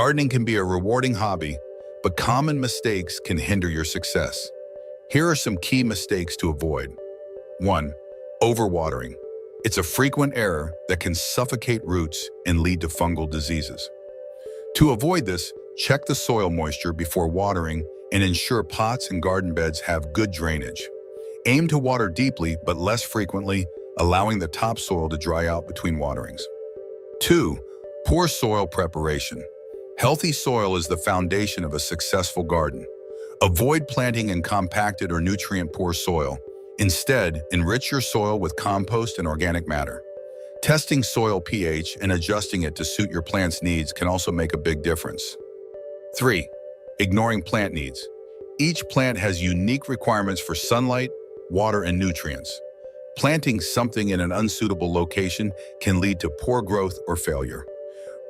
Gardening can be a rewarding hobby, but common mistakes can hinder your success. Here are some key mistakes to avoid. 1. Overwatering. It's a frequent error that can suffocate roots and lead to fungal diseases. To avoid this, check the soil moisture before watering and ensure pots and garden beds have good drainage. Aim to water deeply but less frequently, allowing the topsoil to dry out between waterings. 2. Poor soil preparation. Healthy soil is the foundation of a successful garden. Avoid planting in compacted or nutrient-poor soil. Instead, enrich your soil with compost and organic matter. Testing soil pH and adjusting it to suit your plant's needs can also make a big difference. 3. Ignoring plant needs. Each plant has unique requirements for sunlight, water, and nutrients. Planting something in an unsuitable location can lead to poor growth or failure.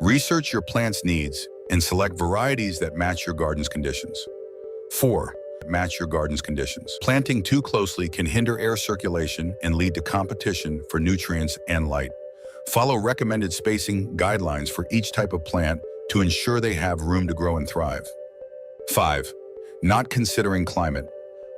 Research your plant's needs and select varieties that match your garden's conditions. 4. Match your garden's conditions. Planting too closely can hinder air circulation and lead to competition for nutrients and light. Follow recommended spacing guidelines for each type of plant to ensure they have room to grow and thrive. 5. Not considering climate.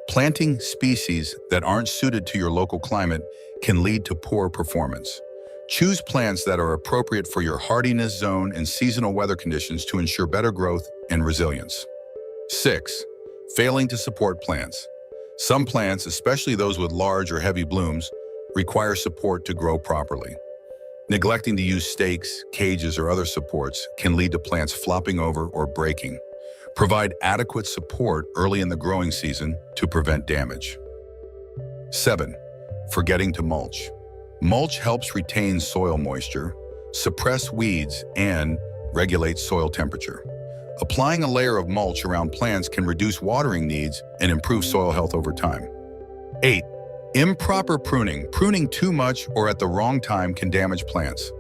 Planting species that aren't suited to your local climate can lead to poor performance. Choose plants that are appropriate for your hardiness zone and seasonal weather conditions to ensure better growth and resilience. 6. Failing to support plants. Some plants, especially those with large or heavy blooms, require support to grow properly. Neglecting to use stakes, cages, or other supports can lead to plants flopping over or breaking. Provide adequate support early in the growing season to prevent damage. 7. Forgetting to mulch. Mulch helps retain soil moisture, suppress weeds, and regulate soil temperature. Applying a layer of mulch around plants can reduce watering needs and improve soil health over time. 8. Improper pruning. Pruning too much or at the wrong time can damage plants.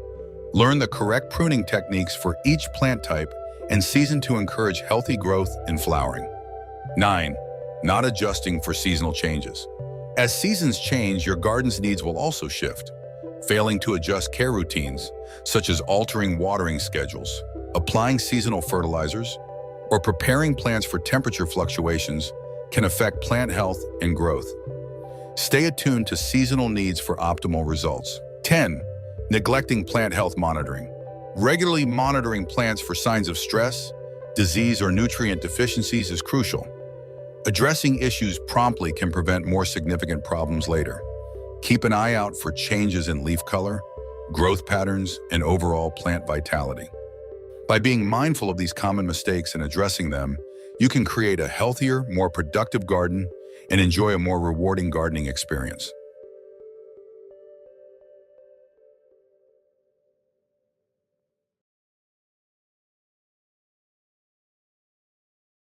Learn the correct pruning techniques for each plant type and season to encourage healthy growth and flowering. 9. Not adjusting for seasonal changes. As seasons change, your garden's needs will also shift. Failing to adjust care routines, such as altering watering schedules, applying seasonal fertilizers, or preparing plants for temperature fluctuations can affect plant health and growth. Stay attuned to seasonal needs for optimal results. 10. Neglecting plant health monitoring. Regularly monitoring plants for signs of stress, disease, or nutrient deficiencies is crucial. Addressing issues promptly can prevent more significant problems later. Keep an eye out for changes in leaf color, growth patterns, and overall plant vitality. By being mindful of these common mistakes and addressing them, you can create a healthier, more productive garden and enjoy a more rewarding gardening experience.